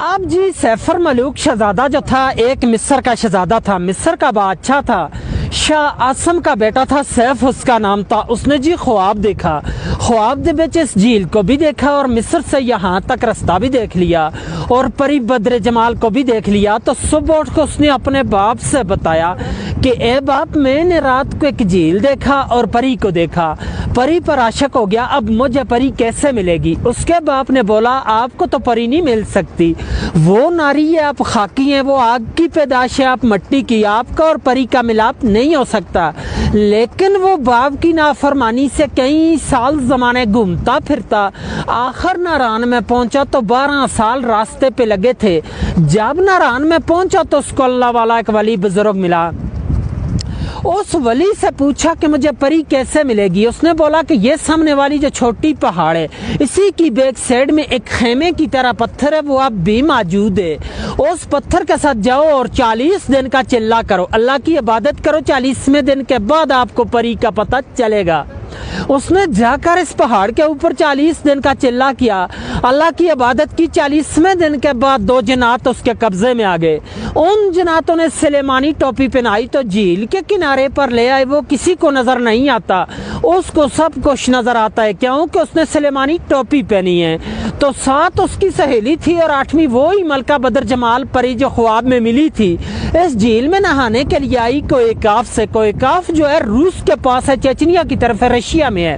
اب جی سیفر ملوک شہزادہ جو تھا ایک مصر کا شہزادہ تھا، مصر کا بادشاہ تھا، شاہ آسم کا بیٹا تھا، سیف اس کا نام تھا۔ اس نے جی خواب دیکھا، خواب دے وچ اس جھیل کو بھی دیکھا اور مصر سے یہاں تک رستہ بھی دیکھ لیا اور پری بدر جمال کو بھی دیکھ لیا۔ تو صبح اٹھ کے اس نے اپنے باپ سے بتایا کہ اے باپ، میں نے رات کو ایک جھیل دیکھا اور پری کو دیکھا، پری پر عاشق ہو گیا، اب مجھے پری کیسے ملے گی؟ اس کے باپ نے بولا آپ کو تو پری نہیں مل سکتی، وہ ناری ہے، آپ خاکی ہیں، وہ آگ کی پیدائش ہے، آپ مٹی کی، آپ کا اور پری کا ملاپ نہیں ہو سکتا۔ لیکن وہ باپ کی نافرمانی سے کئی سال زمانے گھومتا پھرتا، آخر ناران میں پہنچا تو 12 سال راستے پہ لگے تھے۔ جب ناران میں پہنچا تو اس کو اللہ والا ایک ولی بزرگ ملا۔ اس ولی سے پوچھا کہ مجھے پری کیسے ملے گی؟ اس نے بولا کہ یہ سامنے والی جو چھوٹی پہاڑ ہے، اسی کی بیک سائڈ میں ایک خیمے کی طرح پتھر ہے، وہ اب بھی موجود ہے، اس پتھر کے ساتھ جاؤ اور 40 دن کا چلا کرو، اللہ کی عبادت کرو، 40ویں دن کے بعد آپ کو پری کا پتہ چلے گا۔ اس نے جا کر اس پہاڑ کے اوپر 40 دن کا چلا کیا، اللہ کی عبادت کی، 40ویں دن کے بعد 2 جنات اس کے قبضے میں آ گئے۔ ان جناتوں نے سلیمانی ٹوپی پہنائی تو جھیل کے کنارے پر لے آئے، وہ کسی کو نظر نہیں آتا، اس کو سب کچھ نظر آتا ہے کیونکہ اس نے سلیمانی ٹوپی پہنی ہے۔ تو 7 اس کی سہیلی تھی اور 8ویں وہی ملکہ بدر جمال پری جو خواب میں ملی تھی، اس جھیل میں نہانے کے لیے آئی کوئکاف سے۔ کوئکاف جو ہے روس کے پاس ہے، چچنیا کی طرف ہے، رشیا میں ہے۔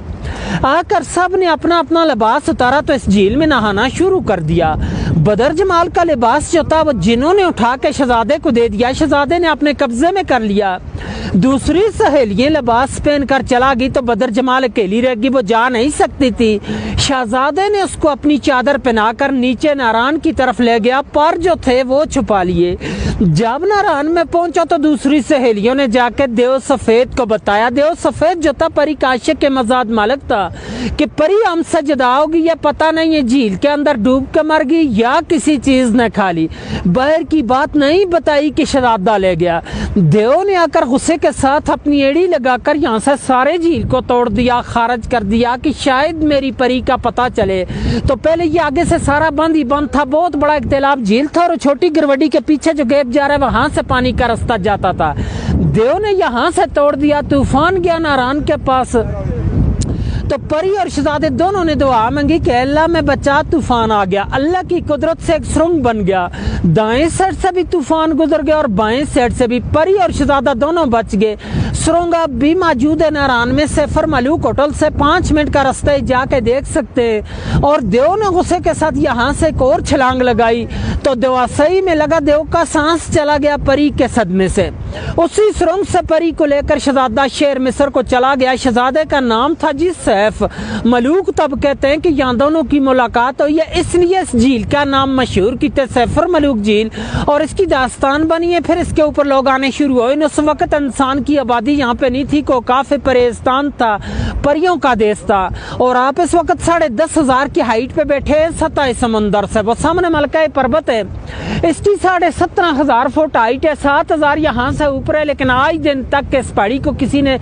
آ کر سب نے اپنا اپنا لباس اتارا تو اس جھیل میں نہانا شروع کر دیا۔ بدر جمال کا لباس جو تھا وہ جنہوں نے اٹھا کے شہزادے کو دے دیا، شہزادے نے اپنے قبضے میں کر لیا۔ دوسری سہیلیاں لباس پہن کر چلا گئی تو بدر جمال اکیلی رہ گئی، وہ جا نہیں سکتی تھی۔ شہزادے نے اس کو اپنی چادر پہنا کر نیچے ناران کی طرف لے گیا، پر جو تھے وہ چھپا لیے۔ جب ناران میں پہنچا تو دوسری سہیلیوں نے جا کے دیو سفید کو بتایا۔ دیو سفید جو تھا پری کاشک کے مزاد مالک تھا کہ پری ہم سے جدا ہوگی، یہ پتہ نہیں ہے جھیل کے اندر ڈوب کے مر گئی یا کسی چیز نے کھا لی، باہر کی بات نہیں بتائی کہ شہزادہ لے گیا۔ دیو نے آ کر غصے کے ساتھ اپنی ایڑی لگا کر یہاں سے سارے جھیل کو توڑ دیا، خارج کر دیا کہ شاید میری پری کا پتہ چلے۔ تو پہلے یہ آگے سے سارا بند ہی بند تھا، بہت بڑا ایک تیلاب جھیل تھا اور چھوٹی گروڈی کے پیچھے جو گیپ جا رہا ہے وہاں سے پانی کا رستہ جاتا تھا۔ دیو نے یہاں سے توڑ دیا، طوفان گیا ناران کے پاس تو پری اور شہزادے دونوں نے دعا مانگی کہ اللہ میں بچا، طوفان آ گیا۔ اللہ کی قدرت سے ایک سرنگ بن گیا، دائیں سائڈ سے بھی طوفان گزر گیا اور بائیں سائڈ سے بھی، پری اور شہزادہ دونوں بچ گئے۔ سرنگ اب بھی موجود ہے ناران میں، سیفر ملوک ہوٹل سے 5 منٹ کا راستہ جا کے دیکھ سکتے ہیں۔ اور دیو نے غصے کے ساتھ یہاں سے ایک اور چھلانگ لگائی تو دیوا صحیح میں لگا، دیو کا سانس چلا گیا پری کے صدمے سے۔ اسی سرنگ سے پری کو لے کر شہزادہ شیر مصر کو چلا گیا۔ شہزادے کا نام تھا جی سیف ملوک، تب کہتے ہیں کہ یہاں دونوں کی ملاقات ہوئی ہے، اس لیے اس جھیل کا نام مشہور کیتے سیفر ملوک جھیل، اور اس کی داستان بنی ہے۔ پھر اس کے اوپر لوگ آنے شروع ہوئے۔ اس وقت انسان کی آبادی یہاں پہ نہیں تھی، کو کافی پریستان تھا، پریوں کا دیس تھا، اور آپ اس وقت 10,500 کی ہائٹ پہ بیٹھے ہیں سطح سمندر سے، وہ سامنے ملکہ پربت ہے، اس کی 17,500 فٹ ہائٹ ہے، 7,000 یہاں سے اوپر ہے، لیکن آج دن تک اس پہاڑی کو کسی نے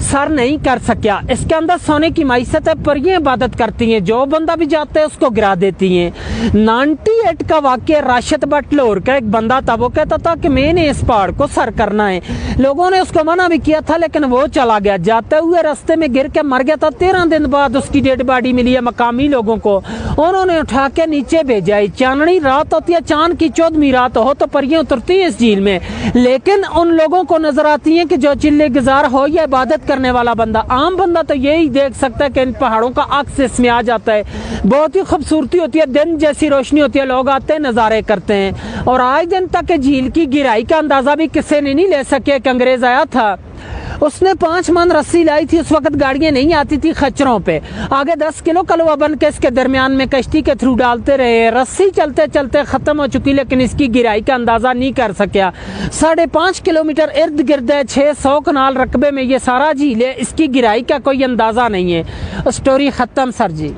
سر نہیں کر سکیا۔ اس کے اندر سونے کی معیشت ہے، پریاں عبادت کرتی ہیں، جو بندہ بھی جاتا ہے اس کو گرا دیتی ہیں۔ 98 کا واقعہ، راشد بٹ لاہور کا ایک بندہ تھا، وہ کہتا تھا کہ میں نے اس پہاڑ کو سر کرنا ہے، لوگوں نے اس کو منع بھی کیا تھا لیکن وہ چلا گیا، جاتے ہوئے راستے میں گر کے مر گیا تھا۔ 13 دن بعد اس کی ڈیڈ باڈی ملی ہے مقامی لوگوں کو، انہوں نے اٹھا کے نیچے بھیجا ہے۔ چاندنی رات ہوتی ہے، چاند کی 14ویں رات ہو تو پریاں اترتی ہیں اس جھیل میں، لیکن ان لوگوں کو نظر آتی ہیں کہ جو چلے گزار ہو یا عبادت کرنے والا بندہ، عام بندہ تو یہی دیکھ سکتا ہے کہ ان پہاڑوں کا عکس اس میں آ جاتا ہے، بہت ہی خوبصورتی ہوتی ہے، دن جیسی روشنی ہوتی ہے، لوگ آتے ہیں نظارے کرتے ہیں۔ اور آج دن تک جھیل کی گہرائی کا اندازہ بھی کسی نے نہیں لے سکے۔ ایک انگریز آیا تھا، اس نے 5 من رسی لائی تھی، اس وقت گاڑیاں نہیں آتی تھی خچروں پہ، آگے 10 کلو کلوا بن کے اس کے درمیان میں کشتی کے تھرو ڈالتے رہے، رسی چلتے چلتے ختم ہو چکی لیکن اس کی گہرائی کا اندازہ نہیں کر سکیا۔ 5.5 کلومیٹر ارد گرد ہے، 600 کنال رقبے میں یہ سارا جھیل ہے، اس کی گہرائی کا کوئی اندازہ نہیں ہے۔ سٹوری ختم سر جی۔